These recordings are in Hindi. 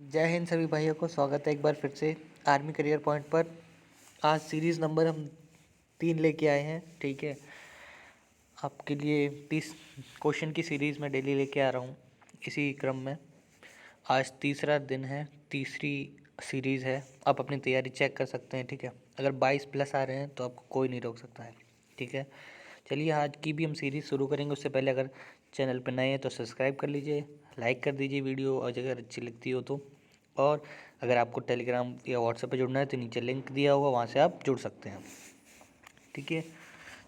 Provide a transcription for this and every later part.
जय हिंद सभी भाइयों को स्वागत है एक बार फिर से आर्मी करियर पॉइंट पर। आज सीरीज़ नंबर हम 3 लेके आए हैं। ठीक है, आपके लिए 30 क्वेश्चन की सीरीज़ में डेली लेके आ रहा हूँ। इसी क्रम में आज तीसरा दिन है, तीसरी सीरीज़ है। आप अपनी तैयारी चेक कर सकते हैं। ठीक है, अगर 22 प्लस आ रहे हैं तो आपको कोई नहीं रोक सकता है। ठीक है, चलिए आज की भी हम सीरीज़ शुरू करेंगे। उससे पहले अगर चैनल पर नए हैं तो सब्सक्राइब कर लीजिए, लाइक कर दीजिए वीडियो, और अगर अच्छी लगती हो तो। और अगर आपको टेलीग्राम या व्हाट्सएप पे जुड़ना है तो नीचे लिंक दिया होगा, वहाँ से आप जुड़ सकते हैं। ठीक है,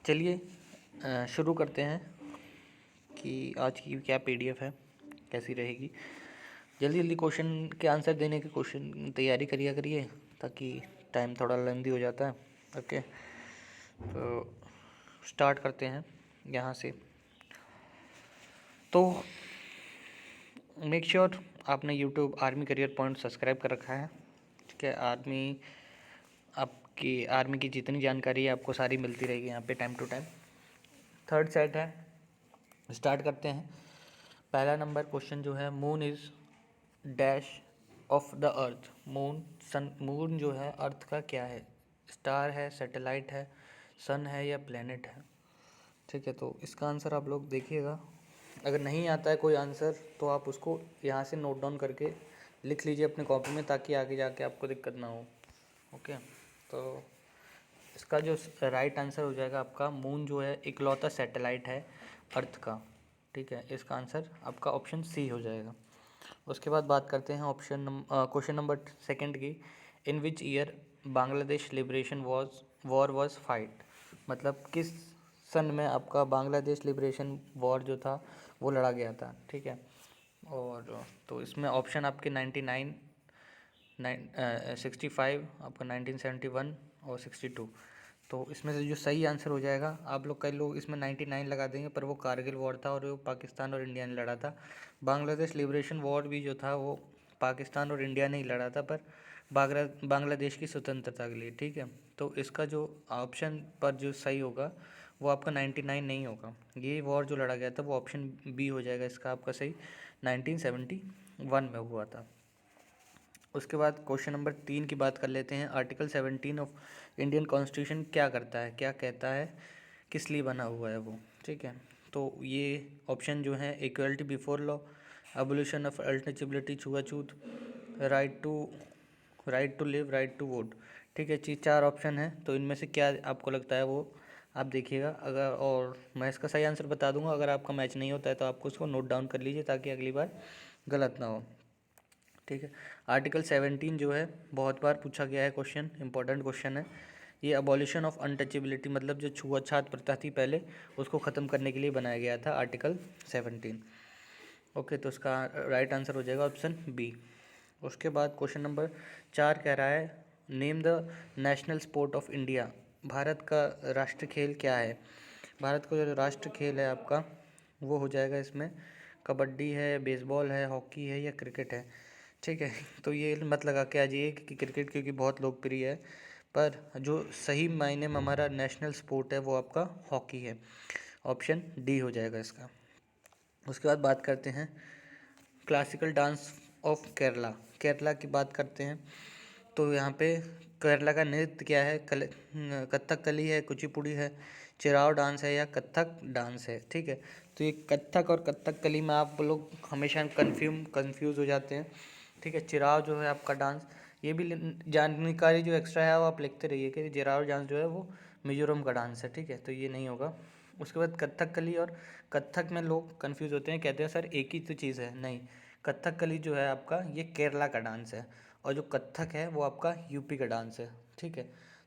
चलिए शुरू करते हैं कि आज की क्या पीडीएफ है, कैसी रहेगी। जल्दी जल्दी क्वेश्चन के आंसर देने की क्वेश्चन तैयारी करिए ताकि टाइम थोड़ा लेंदी हो जाता है। ओके, तो स्टार्ट करते हैं यहाँ से। तो मेक श्योर आपने YouTube army career point subscribe कर रखा है। ठीक है, आपकी आर्मी की जितनी जानकारी है आपको सारी मिलती रहेगी यहाँ पे time to time. Third set है, स्टार्ट करते हैं। पहला नंबर क्वेश्चन जो है, moon is dash of the earth. Moon जो है अर्थ का क्या है? स्टार है, सैटेलाइट है, सन है या प्लेनेट है? ठीक है, तो इसका आंसर आप लोग देखिएगा। अगर नहीं आता है कोई आंसर तो आप उसको यहाँ से नोट डाउन करके लिख लीजिए अपनी कॉपी में, ताकि आगे जाके आपको दिक्कत ना हो। ओके, तो इसका जो राइट आंसर हो जाएगा आपका, मून जो है इकलौता सैटेलाइट है अर्थ का। ठीक है, इसका आंसर आपका ऑप्शन सी हो जाएगा। उसके बाद बात करते हैं क्वेश्चन नंबर सेकंड की। In which year Bangladesh liberation war was fight. मतलब किस सन में आपका बांग्लादेश लिबरेशन वॉर जो था वो लड़ा गया था। ठीक है, और तो इसमें ऑप्शन आपके 99, 65, आपका 1971 और 62। तो इसमें से जो सही आंसर हो जाएगा, आप लोग कई लोग इसमें 99 लगा देंगे, पर वो कारगिल वॉर था और वो पाकिस्तान और इंडिया ने लड़ा था। बांग्लादेश लिबरेशन वॉर भी जो था वो पाकिस्तान और इंडिया ने ही लड़ा था, पर बांग्लादेश की स्वतंत्रता के लिए। ठीक है, तो इसका जो ऑप्शन पर जो सही होगा वो आपका 99 नहीं होगा। ये वॉर जो लड़ा गया था वो ऑप्शन बी हो जाएगा इसका आपका सही, 1971 में हुआ था। उसके बाद क्वेश्चन नंबर 3 की बात कर लेते हैं। आर्टिकल 17 ऑफ इंडियन कॉन्स्टिट्यूशन क्या करता है, क्या कहता है, किस लिए बना हुआ है वो? ठीक है, तो ये ऑप्शन जो है, equality before law, abolition of untouchability, छुआछूत, right to live, right to vote. ठीक है, 4 ऑप्शन है, तो इनमें से क्या आपको लगता है वो आप देखिएगा। अगर और मैं इसका सही आंसर बता दूंगा, अगर आपका मैच नहीं होता है तो आपको उसको नोट डाउन कर लीजिए ताकि अगली बार गलत ना हो। ठीक है, आर्टिकल 17 जो है बहुत बार पूछा गया है क्वेश्चन, इंपॉर्टेंट क्वेश्चन है ये। अबॉलिशन ऑफ अनटचेबिलिटी मतलब जो छुआछूत प्रथा थी पहले, उसको ख़त्म करने के लिए बनाया गया था आर्टिकल 17। ओके, तो इसका राइट आंसर हो जाएगा ऑप्शन बी। उसके बाद क्वेश्चन नंबर 4 कह रहा है, name the national sport of India. Bharat का राष्ट्र खेल क्या है? भारत का जो राष्ट्र खेल है आपका वो हो जाएगा इसमें, कबड्डी है, बेसबॉल है, हॉकी है या क्रिकेट है? ठीक है, तो ये मत लगा के आ जाइए कि क्रिकेट क्योंकि बहुत लोकप्रिय है, पर जो सही मायने में हमारा नेशनल स्पोर्ट है वो आपका हॉकी है। ऑप्शन डी हो जाएगा इसका। उसके बाद बात करते हैं classical dance of Kerala. Kerala की बात करते हैं, तो यहाँ पे केरला का नृत्य क्या है? कथकली है, कुचिपुड़ी है, चिराव डांस है या कथक डांस है? ठीक है, तो ये कथक और कथकली में आप लोग हमेशा कंफ्यूज हो जाते हैं। ठीक है, चिराव जो है आपका डांस, ये भी जानकारी जो एक्स्ट्रा है वो आप लिखते रहिए कि चिराव डांस जो है वो मिजोरम का डांस है। ठीक है, तो ये नहीं होगा। उसके बाद कथकली और कथक में लोग कंफ्यूज होते हैं, कहते हैं सर एक ही तो चीज़ है। नहीं, कथकली जो है आपका ये केरला का डांस है, और जो कथक है वो आपका यूपी का डांस है। ठीक है,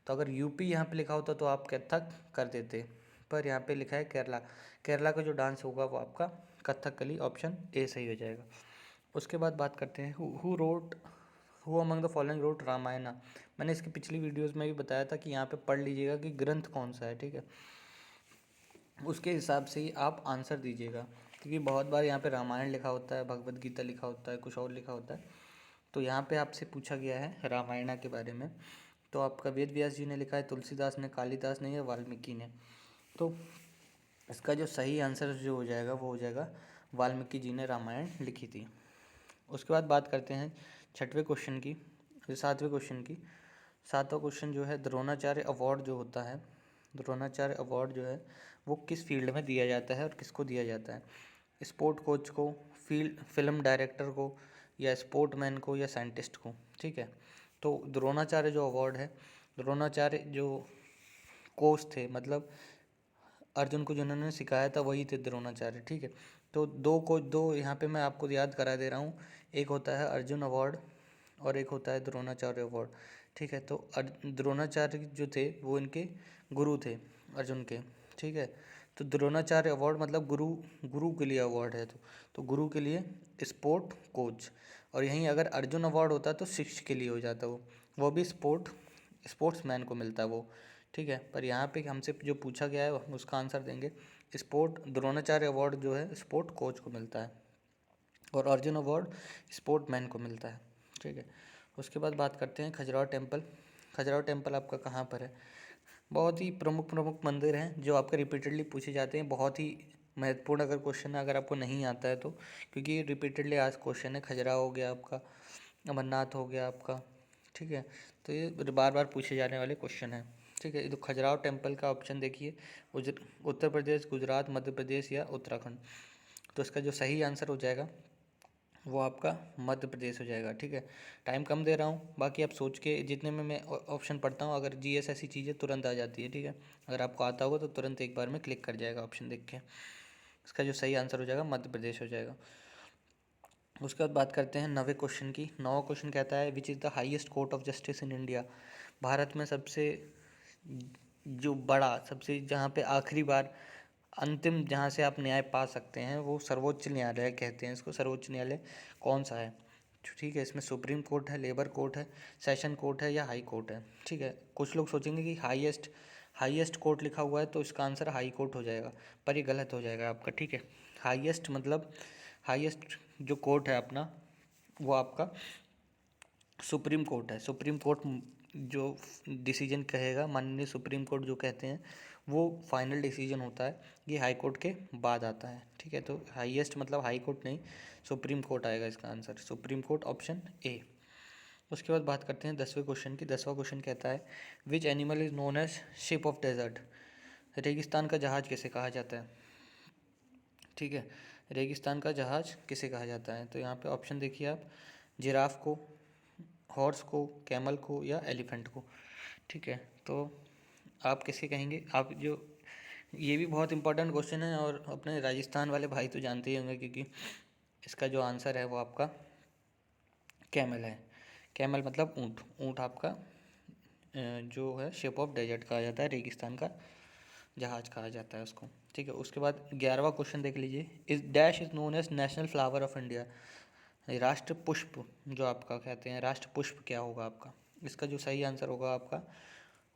तो अगर यूपी यहाँ पे लिखा होता तो आप कथक कर देते, पर यहाँ पे लिखा है केरला। केरला का जो डांस होगा वो आपका कथकली, ऑप्शन ए सही हो जाएगा। उसके बाद बात करते हैं who among the following wrote Ramayana. मैंने इसकी पिछली वीडियोज़ में भी बताया था कि यहाँ पे पढ़ लीजिएगा कि ग्रंथ कौन सा है। ठीक है, उसके हिसाब से ही आप आंसर दीजिएगा, क्योंकि बहुत बार यहाँ पे रामायण लिखा होता है, भगवत गीता लिखा होता है, कुछ और लिखा होता है। तो यहाँ पे आपसे पूछा गया है रामायण के बारे में, तो आपका वेद व्यास जी ने लिखा है, तुलसीदास ने, कालिदास ने या वाल्मीकि ने? तो इसका जो सही आंसर जो हो जाएगा वो हो जाएगा वाल्मीकि जी ने रामायण लिखी थी। उसके बाद बात करते हैं छठवें क्वेश्चन की, सातवें क्वेश्चन की, सातवां क्वेश्चन जो है द्रोणाचार्य अवार्ड जो होता है, द्रोणाचार्य अवार्ड जो है वो किस फील्ड में दिया जाता है और किसको दिया जाता है? स्पोर्ट कोच को, फिल्म डायरेक्टर को, या स्पोर्टमैन को, या साइंटिस्ट को। ठीक है, तो द्रोणाचार्य जो अवार्ड है, द्रोणाचार्य जो कोच थे, मतलब अर्जुन को जिन्होंने सिखाया था वही थे द्रोणाचार्य। ठीक है, तो दो यहाँ पे मैं आपको याद करा दे रहा हूँ। एक होता है अर्जुन अवार्ड और एक होता है द्रोणाचार्य अवार्ड। ठीक है, तो द्रोणाचार्य जो थे वो इनके गुरु थे अर्जुन के। ठीक है, तो द्रोणाचार्य अवार्ड मतलब गुरु, गुरु के लिए अवार्ड है। तो गुरु के लिए स्पोर्ट कोच, और यहीं अगर अर्जुन अवार्ड होता तो शिष्य के लिए हो जाता वो भी स्पोर्ट्समैन को मिलता है वो। ठीक है, पर यहाँ पे हमसे जो पूछा गया है हम उसका आंसर देंगे। द्रोणाचार्य अवार्ड जो है स्पोर्ट कोच को मिलता है और अर्जुन अवार्ड स्पोर्टमैन को मिलता है। ठीक है, उसके बाद बात करते हैं खजुराहो टेम्पल। खजुराहो टेम्पल आपका कहाँ पर है? बहुत ही प्रमुख प्रमुख मंदिर हैं जो आपके रिपीटेडली पूछे जाते हैं। बहुत ही महत्वपूर्ण अगर क्वेश्चन है, अगर आपको नहीं आता है तो, क्योंकि ये रिपीटेडली आज क्वेश्चन है। खजुराहो हो गया आपका, अमरनाथ हो गया आपका। ठीक है, तो ये बार बार पूछे जाने वाले क्वेश्चन हैं। ठीक है, तो खजुराहो टेम्पल का ऑप्शन देखिए, उत्तर प्रदेश, गुजरात, मध्य प्रदेश या उत्तराखंड। तो इसका जो सही आंसर हो जाएगा वो आपका मध्य प्रदेश हो जाएगा। ठीक है, टाइम कम दे रहा हूँ, बाकी आप सोच के, जितने में मैं ऑप्शन पढ़ता हूँ, अगर जीएस ऐसी चीज़ें तुरंत आ जाती है। ठीक है, अगर आपको आता होगा तो तुरंत एक बार में क्लिक कर जाएगा ऑप्शन देख के। इसका जो सही आंसर हो जाएगा मध्य प्रदेश हो जाएगा। उसके बाद बात करते हैं नवे क्वेश्चन की। नवा क्वेश्चन कहता है विच is the highest court of justice in India. Bharat में सबसे जो बड़ा, सबसे जहाँ पे आखिरी बार अंतिम जहाँ से आप न्याय पा सकते हैं वो सर्वोच्च न्यायालय कहते हैं इसको। सर्वोच्च न्यायालय कौन सा है? ठीक है, इसमें सुप्रीम कोर्ट है, लेबर कोर्ट है, सेशन कोर्ट है, या हाई कोर्ट है। ठीक है, कुछ लोग सोचेंगे कि हाईएस्ट कोर्ट लिखा हुआ है तो इसका आंसर हाई कोर्ट हो जाएगा, पर ये गलत हो जाएगा आपका। ठीक है, हाईएस्ट मतलब हाईएस्ट जो कोर्ट है अपना वो आपका सुप्रीम कोर्ट है। सुप्रीम कोर्ट जो डिसीजन कहेगा, माननीय सुप्रीम कोर्ट जो कहते हैं वो फाइनल डिसीजन होता है। ये हाई कोर्ट के बाद आता है। ठीक है, तो हाईएस्ट मतलब हाई कोर्ट नहीं, सुप्रीम कोर्ट आएगा इसका answer, supreme court option A. उसके बाद बात करते हैं 10वें क्वेश्चन की। 10वां क्वेश्चन कहता है which animal is known as ship of desert. रेगिस्तान का जहाज किसे कहा जाता है? ठीक है, रेगिस्तान का जहाज किसे कहा जाता है? तो यहाँ पे ऑप्शन देखिए आप, जिराफ को, हॉर्स को, कैमल को, या एलिफेंट को। ठीक है, तो आप किसे कहेंगे? आप जो, ये भी बहुत इंपॉर्टेंट क्वेश्चन है और अपने राजस्थान वाले भाई तो जानते ही होंगे, क्योंकि इसका जो आंसर है वो आपका कैमल है। कैमल मतलब ऊँट। ऊँट आपका जो है शिप ऑफ डेजर्ट कहा जाता है, रेगिस्तान का जहाज कहा जाता है उसको। ठीक है, उसके बाद 11वां क्वेश्चन देख लीजिए। इस dash is known as national flower of India. राष्ट्र पुष्प जो आपका कहते हैं, राष्ट्र पुष्प क्या होगा आपका? इसका जो सही आंसर होगा आपका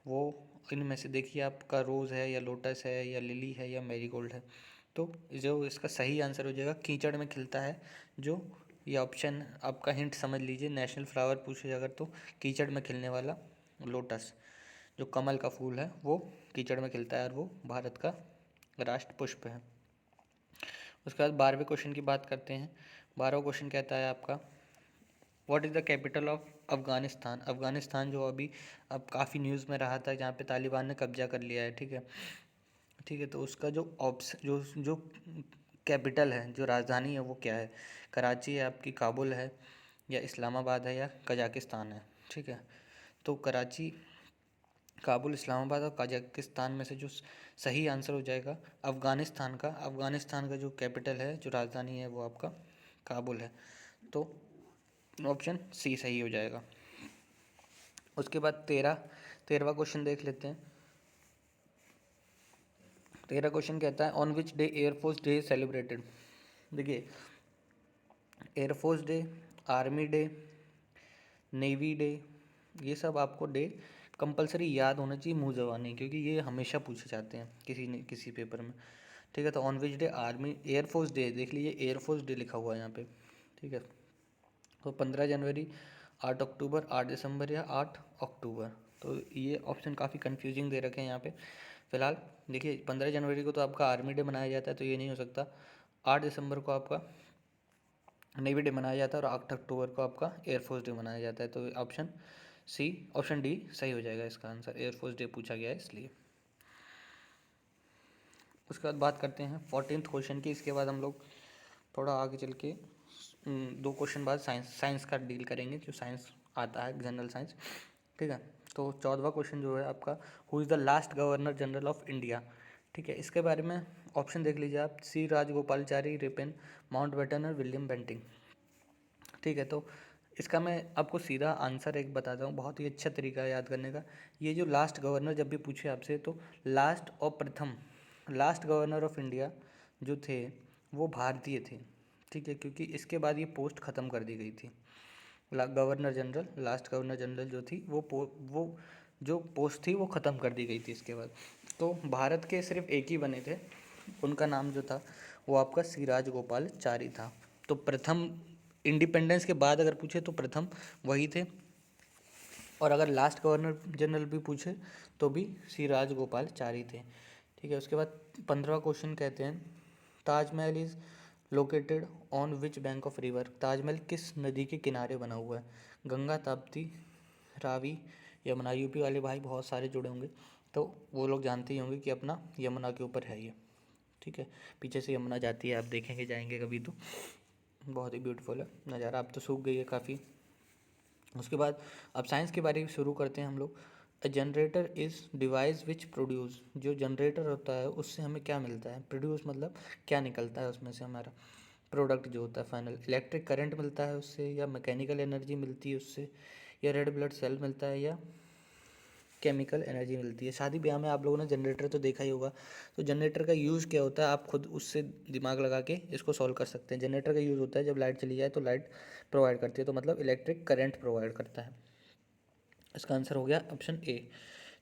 वो इनमें से देखिए, आपका रोज़ है, या लोटस है, या लिली है, या मैरीगोल्ड है। तो जो इसका सही आंसर हो जाएगा, कीचड़ में खिलता है जो, ये ऑप्शन आपका हिंट समझ लीजिए। नेशनल फ्लावर पूछे अगर तो कीचड़ में खिलने वाला लोटस, जो कमल का फूल है वो कीचड़ में खिलता है और वो भारत का राष्ट्र पुष्प है। उसके बाद 12वें क्वेश्चन की बात करते हैं। 12वां क्वेश्चन कहता है आपका what is the capital of Afghanistan. Afghanistan जो अभी अब काफ़ी न्यूज़ में रहा था, जहाँ पे तालिबान ने कब्जा कर लिया है। ठीक है, ठीक है, तो उसका जो जो कैपिटल है, जो राजधानी है वो क्या है? कराची है आपकी, काबुल है, या इस्लामाबाद है, या कजाकिस्तान है। ठीक है, तो कराची, काबुल, इस्लामाबाद और कजाकिस्तान में से जो सही आंसर हो जाएगा अफ़गानिस्तान का जो कैपिटल है, जो राजधानी है, वो आपका काबुल है। तो ऑप्शन सी सही हो जाएगा। उसके बाद 13वां क्वेश्चन देख लेते हैं। 13 क्वेश्चन कहता है on which day air force day celebrated. देखिए, air force day, army day, navy day, ये सब आपको डे कंपलसरी याद होना चाहिए मुँह ज़बानी, क्योंकि ये हमेशा पूछे जाते हैं किसी पेपर में। ठीक है, तो on which day army air force day देख लीजिए, एयरफोर्स डे लिखा हुआ है यहाँ पे। ठीक है, तो 15 जनवरी, 8 अक्टूबर, 8 दिसंबर, या 8 अक्टूबर। तो ये ऑप्शन काफ़ी कंफ्यूजिंग दे रखे हैं यहाँ पे। फिलहाल देखिए, 15 जनवरी को तो आपका आर्मी डे मनाया जाता है, तो ये नहीं हो सकता। 8 दिसंबर को आपका नेवी डे मनाया जाता है और 8 अक्टूबर को आपका एयरफोर्स डे मनाया जाता है। तो ऑप्शन डी सही हो जाएगा इसका आंसर, एयरफोर्स डे पूछा गया है इसलिए। उसके बाद बात करते हैं 14th क्वेश्चन की। इसके बाद हम लोग थोड़ा आगे चल के 2 क्वेश्चन बाद साइंस का डील करेंगे, जो साइंस आता है जनरल साइंस, ठीक है। तो 14वां क्वेश्चन जो है आपका, who is the last governor general of India, ठीक है। इसके बारे में ऑप्शन देख लीजिए आप, सी राजगोपालचारी, रिपेन, माउंटबेटन और विलियम बेंटिंग, ठीक है। तो इसका मैं आपको सीधा आंसर एक बताता हूँ, बहुत ही अच्छा तरीका है याद करने का। ये जो लास्ट गवर्नर जब भी पूछे आपसे, तो लास्ट और प्रथम, लास्ट गवर्नर ऑफ इंडिया जो थे वो भारतीय थे, ठीक है, क्योंकि इसके बाद ये पोस्ट ख़त्म कर दी गई थी। Governor general, last governor general जो थी वो जो पोस्ट थी वो ख़त्म कर दी गई थी इसके बाद। तो भारत के सिर्फ एक ही बने थे, उनका नाम जो था वो आपका सी राजगोपालचारी था। तो प्रथम इंडिपेंडेंस के बाद अगर पूछे तो प्रथम वही थे, और अगर लास्ट गवर्नर जनरल भी पूछे तो भी सी राजगोपालचारी थे, ठीक है। उसके बाद 15वां क्वेश्चन कहते हैं, Taj Mahal is located on which bank of river, Taj Mahal किस नदी के किनारे बना हुआ है, गंगा, ताप्ती, रावी, यमुना। यूपी वाले भाई बहुत सारे जुड़े होंगे तो वो लोग जानते ही होंगे कि अपना यमुना के ऊपर है ये, ठीक है। पीछे से यमुना जाती है, आप देखेंगे जाएंगे कभी तो, बहुत ही ब्यूटीफुल है नज़ारा। अब तो सूख गई है काफ़ी। उसके बाद अब साइंस के बारे में शुरू करते हैं हम लोग। A generator is device which produce, जो जनरेटर होता है उससे हमें क्या मिलता है, प्रोड्यूस मतलब क्या निकलता है उसमें से, हमारा प्रोडक्ट जो होता है फाइनल, इलेक्ट्रिक करंट मिलता है उससे, या मैकेनिकल एनर्जी मिलती है उससे, या रेड ब्लड सेल मिलता है, या केमिकल एनर्जी मिलती है। शादी ब्याह में आप लोगों ने जनरेटर तो देखा ही होगा, तो जनरेटर का यूज़ क्या होता है, आप खुद उससे दिमाग लगा के इसको सॉल्व कर सकते हैं। जनरेटर का यूज़ होता है जब लाइट चली जाए तो लाइट प्रोवाइड करती है, तो मतलब इलेक्ट्रिक करंट प्रोवाइड करता है। इसका आंसर हो गया ऑप्शन ए,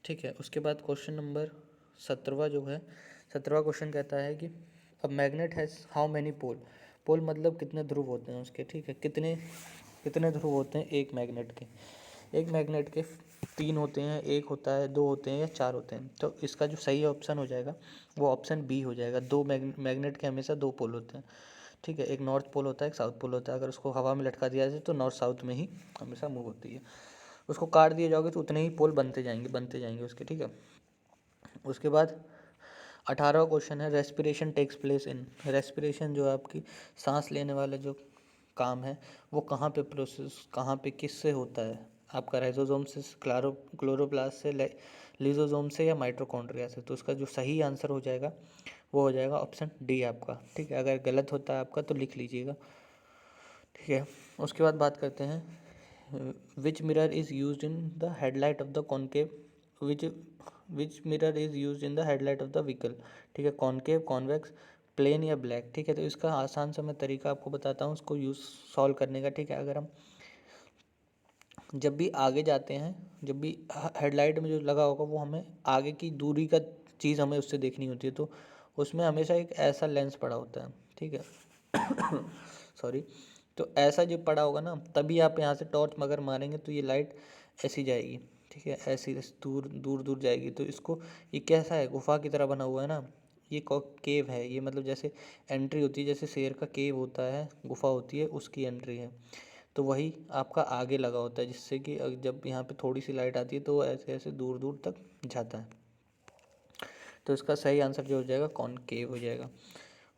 ठीक है। उसके बाद क्वेश्चन नंबर 17वां जो है, 17वां क्वेश्चन कहता है कि अब मैग्नेट हैज़ हाउ मैनी पोल, पोल मतलब कितने ध्रुव होते हैं उसके, ठीक है। कितने कितने ध्रुव होते हैं एक मैग्नेट के, एक मैग्नेट के 3 होते हैं, 1 होता है, 2 होते हैं, या 4 होते हैं। तो इसका जो सही ऑप्शन हो जाएगा वो ऑप्शन बी हो जाएगा। 2 मैग्नेट के हमेशा 2 पोल होते हैं, ठीक है। एक नॉर्थ पोल होता है, एक साउथ पोल होता है। अगर उसको हवा में लटका दिया जाए तो नॉर्थ साउथ में ही हमेशा मूव होती है। उसको काट दिए जाओगे तो उतने ही पोल बनते जाएंगे उसके, ठीक है। उसके बाद 18वां क्वेश्चन है, respiration takes place in, respiration जो आपकी सांस लेने वाला जो काम है वो कहाँ पे प्रोसेस, कहाँ पे किससे होता है आपका, राइजोसोम से, क्लोरोप्लास्ट से, लिजोसोम से, या माइटोकॉन्ड्रिया से। तो उसका जो सही आंसर हो जाएगा वो हो जाएगा ऑप्शन डी आपका, ठीक है। अगर गलत होता है आपका तो लिख लीजिएगा, ठीक है। उसके बाद बात करते हैं, विच mirror is use in the headlight of the concave, which which mirror is use in the headlight of the vehicle, ठीक है। कॉनकेव, कॉन्वेक्स, प्लेन या ब्लैक, ठीक है। तो इसका आसान सा मैं तरीका आपको बताता हूँ उसको यूज़ सॉल्व करने का, ठीक है। अगर हम जब भी आगे जाते हैं, जब भी हेडलाइट में जो लगा होगा वो हमें आगे की दूरी का चीज़ हमें उससे देखनी होती है, तो उसमें हमेशा एक ऐसा लेंस पड़ा होता है, ठीक है। सॉरी। तो ऐसा जब पड़ा होगा ना, तभी आप यहाँ से टॉर्च मगर मारेंगे तो ये लाइट ऐसी जाएगी, ठीक है, ऐसी दूर दूर दूर जाएगी। तो इसको, ये कैसा है, गुफा की तरह बना हुआ है ना, ये केव है ये, मतलब जैसे एंट्री होती है, जैसे शेर का केव होता है, गुफा होती है, उसकी एंट्री है। तो वही आपका आगे लगा होता है, जिससे कि जब यहाँ पे थोड़ी सी लाइट आती है तो वो ऐसे ऐसे दूर दूर तक जाता है। तो इसका सही आंसर जो हो जाएगा कॉनकेव हो जाएगा।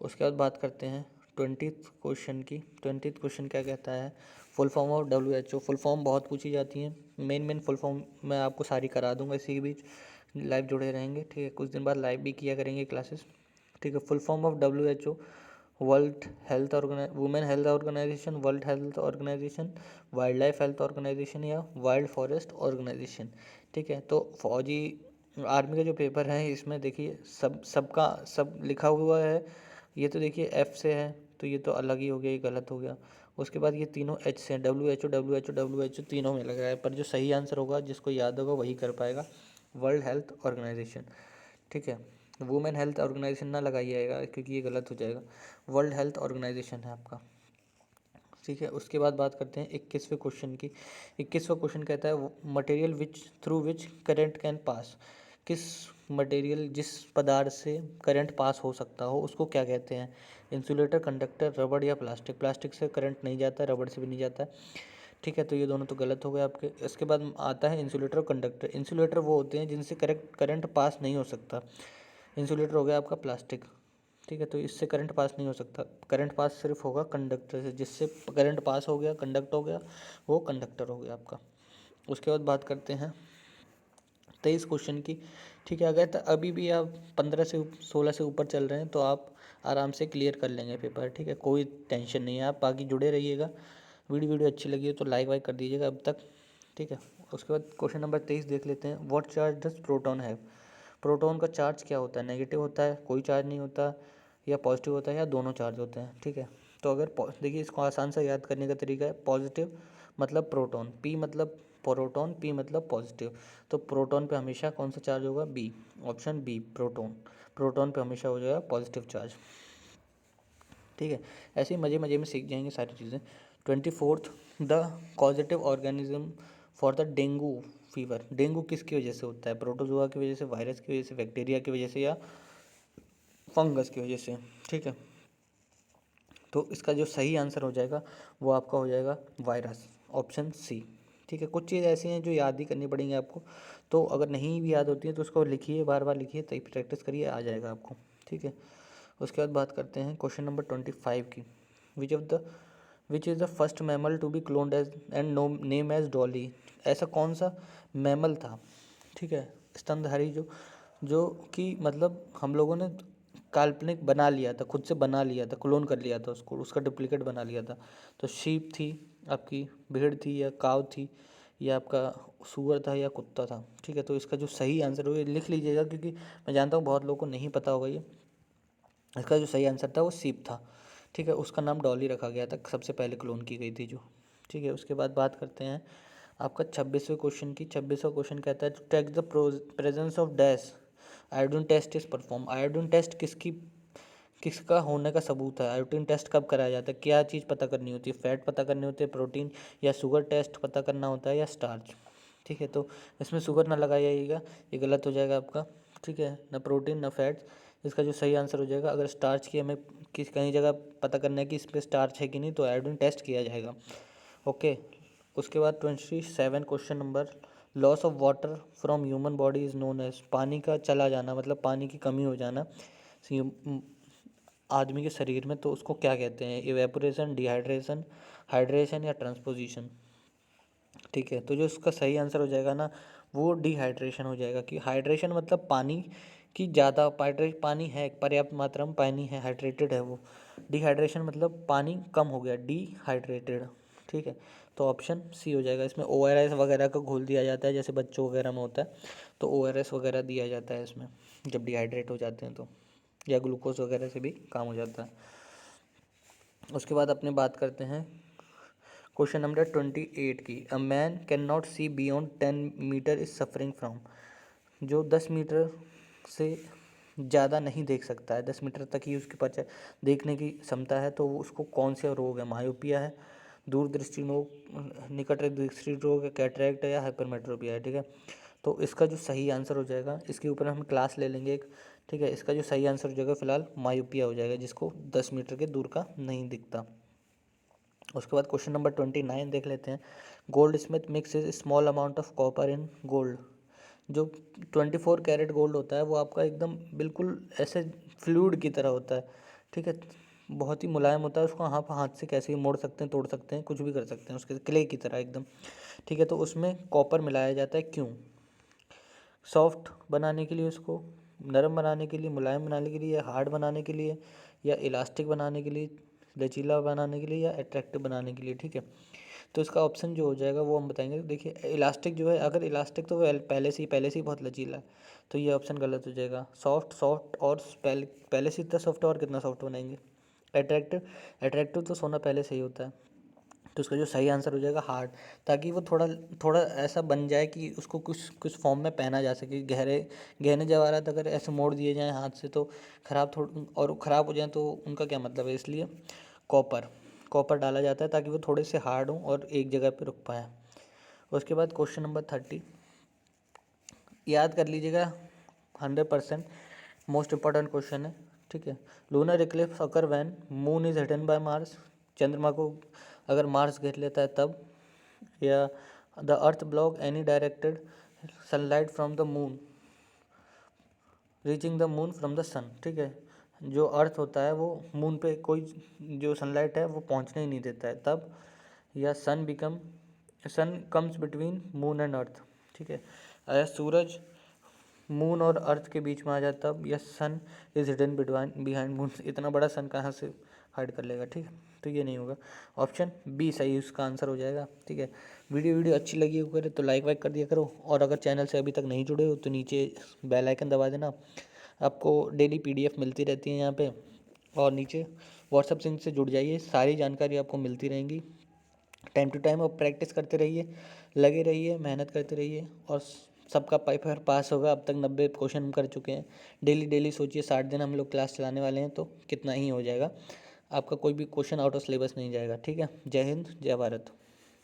उसके बाद बात करते हैं 20th क्वेश्चन की। 20th क्वेश्चन क्या कहता है, full form of WHO। Full form बहुत पूछी जाती हैं, मेन फुल फॉर्म मैं आपको सारी करा दूंगा, इसी के बीच लाइव जुड़े रहेंगे, ठीक है। कुछ दिन बाद लाइव भी किया करेंगे क्लासेस, ठीक है। Full form of WHO, world health women health organization, world health organization, wild life health organization, या वाइल्ड फॉरेस्ट ऑर्गेनाइजेशन, ठीक है। तो फौजी आर्मी का जो पेपर है इसमें देखिए सबका सब लिखा हुआ है, ये तो देखिए एफ से है तो ये तो अलग ही हो गया, ये गलत हो गया। उसके बाद ये तीनों एच से हैं, WHO तीनों में लग रहा है, पर जो सही आंसर होगा जिसको याद होगा वही कर पाएगा, वर्ल्ड हेल्थ ऑर्गेनाइजेशन, ठीक है। वुमेन हेल्थ ऑर्गेनाइजेशन ना लगाइएगा क्योंकि ये गलत हो जाएगा, वर्ल्ड हेल्थ ऑर्गेनाइजेशन है आपका, ठीक है। उसके बाद बात करते हैं 21वें क्वेश्चन की। 21वां क्वेश्चन कहता है, material which through which current can pass, किस मटेरियल, जिस पदार्थ से करंट पास हो सकता हो उसको क्या कहते हैं, इंसुलेटर, कंडक्टर, रबड़ या प्लास्टिक। प्लास्टिक से करंट नहीं जाता, रबड़ से भी नहीं जाता। ठीक है, तो ये दोनों तो गलत हो गए आपके। इसके बाद आता है इंसुलेटर और कंडक्टर। इंसुलेटर वो होते हैं जिनसे करंट पास नहीं हो सकता। इंसुलेटर हो गया आपका प्लास्टिक। ठीक है, तो इससे करंट पास नहीं हो सकता। करंट पास सिर्फ होगा कंडक्टर से, जिससे करंट पास हो गया, कंडक्ट हो गया, वो कंडक्टर हो गया आपका। उसके बाद बात करते हैं 23 क्वेश्चन की। ठीक है, अगर अभी भी आप 15 से 16 से ऊपर चल रहे हैं तो आप आराम से क्लियर कर लेंगे पेपर। ठीक है, कोई टेंशन नहीं है, आप बाकी जुड़े रहिएगा। वीडियो अच्छी लगी हो तो लाइक वाइक कर दीजिएगा अब तक। ठीक है, उसके बाद क्वेश्चन नंबर 23 देख लेते हैं। What charge does proton have. Proton का चार्ज क्या होता है? नेगेटिव होता है, कोई चार्ज नहीं होता, या पॉजिटिव होता है, या दोनों चार्ज होते हैं। ठीक है, तो अगर देखिए इसको आसान से याद करने का तरीका है। पॉजिटिव मतलब प्रोटॉन, पी मतलब प्रोटॉन, पी मतलब पॉजिटिव। तो प्रोटॉन पे हमेशा कौन सा चार्ज होगा? B. Option B proton. Proton पे हमेशा हो जाएगा पॉजिटिव चार्ज। ठीक है, ऐसे ही मज़े मज़े में सीख जाएंगे सारी चीज़ें। 24th, the causative organism for the dengue fever. Dengue किसकी वजह से होता है? प्रोटोजोआ की वजह से, वायरस की वजह से, बैक्टीरिया की वजह से, या फंगस की वजह से। ठीक है, तो इसका जो सही आंसर हो जाएगा वो आपका हो जाएगा वायरस, ऑप्शन सी। ठीक है, कुछ चीज़ ऐसी हैं जो याद ही करनी पड़ेंगी आपको, तो अगर नहीं भी याद होती है तो उसको लिखिए, बार बार लिखिए, तभी प्रैक्टिस करिए, आ जाएगा आपको। ठीक है, उसके बाद बात करते हैं क्वेश्चन नंबर 25 की। Which is the first mammal to be cloned as and no name as Dolly. ऐसा कौन सा मैमल था? ठीक है, स्तनधारी जो जो कि मतलब हम लोगों ने काल्पनिक बना लिया था, खुद से बना लिया था, क्लोन कर लिया था उसको, उसका डुप्लीकेट बना लिया था। तो शीप थी आपकी, भेड़ थी, या काव थी, या आपका सूअर था, या कुत्ता था। ठीक है, तो इसका जो सही आंसर हो ये लिख लीजिएगा, क्योंकि मैं जानता हूँ बहुत लोगों को नहीं पता होगा ये। इसका जो सही आंसर था वो शीप था। ठीक है, उसका नाम डॉली रखा गया था, सबसे पहले क्लोन की गई थी जो। ठीक है, उसके बाद बात करते हैं आपका 26वें क्वेश्चन की। 26वां क्वेश्चन कहता है to take the presence of dash iodine test is perform. Iodine test किसका होने का सबूत है? आयोडीन टेस्ट कब कराया जाता है? क्या चीज़ पता करनी होती है? फैट पता करनी होती है, प्रोटीन, या शुगर टेस्ट पता करना होता है, या स्टार्च। ठीक है, तो इसमें शुगर ना लगाइएगा, ये गलत हो जाएगा आपका। ठीक है, ना प्रोटीन ना फैट्स। इसका जो सही आंसर हो जाएगा, अगर स्टार्च की हमें कहीं जगह पता करना है कि इस पर स्टार्च है कि नहीं, तो आयोडीन टेस्ट किया जाएगा। ओके, उसके बाद 27 question number. Loss of water from human body is known as. पानी का चला जाना मतलब पानी की कमी हो जाना आदमी के शरीर में, तो उसको क्या कहते हैं? इवेपोरेशन, डिहाइड्रेशन, हाइड्रेशन, या ट्रांसपोजिशन। ठीक है, तो जो उसका सही आंसर हो जाएगा ना, वो डिहाइड्रेशन हो जाएगा। कि हाइड्रेशन मतलब पानी की ज़्यादा, पानी है, पर्याप्त मात्रा में पानी है, हाइड्रेटेड है वो। डिहाइड्रेशन मतलब पानी कम हो गया, डिहाइड्रेटेड। ठीक है, तो ऑप्शन सी हो जाएगा। इसमें ORS वगैरह का घोल दिया जाता है, जैसे बच्चों वगैरह में होता है, तो ORS वगैरह दिया जाता है इसमें जब डिहाइड्रेट हो जाते हैं तो, या ग्लूकोज वगैरह से भी काम हो जाता है। उसके बाद अपने बात करते हैं क्वेश्चन नंबर 28 की। A man can not see beyond 10 metre is suffering from. जो 10 मीटर से ज़्यादा नहीं देख सकता है, 10 मीटर तक ही उसके पास देखने की क्षमता है, तो वो उसको कौन सा रोग है? मायोपिया है, दूरदृष्टि रोग, निकट दृष्टि रोग है, कैटरैक्ट है, या हाइपरमेट्रोपिया है। ठीक है, तो इसका जो सही आंसर हो जाएगा, इसके ऊपर हम क्लास ले लेंगे एक। ठीक है, इसका जो सही आंसर हो जाएगा फिलहाल मायोपिया हो जाएगा, जिसको 10 मीटर के दूर का नहीं दिखता। उसके बाद क्वेश्चन नंबर 29 देख लेते हैं। Gold Smith mix is small amount of copper in gold. जो 24 कैरेट गोल्ड होता है वो आपका एकदम बिल्कुल ऐसे फ्लूइड की तरह होता है। ठीक है, बहुत ही मुलायम होता है, उसको आप हाथ से कैसे भी मोड़ सकते हैं, तोड़ सकते हैं, कुछ भी कर सकते हैं, उसके क्ले की तरह एकदम। ठीक है, तो उसमें कॉपर मिलाया जाता है, क्यों? सॉफ्ट बनाने के लिए, उसको नरम बनाने के लिए, मुलायम बनाने के लिए, या हार्ड बनाने के लिए, या इलास्टिक बनाने के लिए, लचीला बनाने के लिए, या अट्रैक्टिव बनाने के लिए। ठीक है, तो इसका ऑप्शन जो हो जाएगा वो हम बताएंगे। देखिए इलास्टिक जो है, अगर इलास्टिक तो वो पहले से ही बहुत लचीला है, तो ये ऑप्शन गलत हो जाएगा। सॉफ्ट सॉफ्ट और पहले से इतना सॉफ्ट है, और कितना सॉफ्ट बनाएंगे? अट्रैक्टिव अट्रैक्टिव तो सोना पहले से ही होता है, तो उसका जो सही आंसर हो जाएगा हार्ड। ताकि वो थोड़ा थोड़ा ऐसा बन जाए कि उसको कुछ कुछ फॉर्म में पहना जा सके। गहने जवाहरात अगर ऐसे मोड़ दिए जाएँ हाथ से तो ख़राब हो जाएँ, तो उनका क्या मतलब है? इसलिए कॉपर कॉपर डाला जाता है ताकि वो थोड़े से हार्ड हों और एक जगह पे रुक पाएँ। उसके बाद क्वेश्चन नंबर 30 याद कर लीजिएगा, 100% मोस्ट इम्पॉर्टेंट क्वेश्चन है। ठीक है। Lunar eclipse occur when moon is hidden by Mars, चंद्रमा को अगर मार्स घेर लेता है तब। या the earth block any directed sunlight from the moon reaching the moon from the sun, ठीक है। जो अर्थ होता है वो मून पे कोई जो सनलाइट है वो पहुंचने ही नहीं देता है तब। या sun comes between moon and earth, ठीक है। अगर सूरज मून और अर्थ के बीच में आ जाए तब। या सन इज हिडन बिहाइंड मून, इतना बड़ा सन कहाँ से हाइड कर लेगा, ठीक है। तो ये नहीं होगा, ऑप्शन बी सही उसका आंसर हो जाएगा, ठीक है। वीडियो अच्छी लगी हो करे तो लाइक वाइक कर दिया करो, और अगर चैनल से अभी तक नहीं जुड़े हो तो नीचे बेल आइकन दबा देना। आपको डेली PDF मिलती रहती है यहाँ पे, और नीचे व्हाट्सएप से जुड़ जाइए, सारी जानकारी आपको मिलती रहेंगी टाइम टू टाइम। और प्रैक्टिस करते रहिए, लगे रहिए, मेहनत करते रहिए, और सबका पेपर पास होगा। अब तक 90 क्वेश्चन हम कर चुके हैं। डेली सोचिए 60 दिन हम लोग क्लास चलाने वाले हैं तो कितना ही हो जाएगा, आपका कोई भी क्वेश्चन आउट ऑफ सिलेबस नहीं जाएगा, ठीक है। जय हिंद, जय भारत।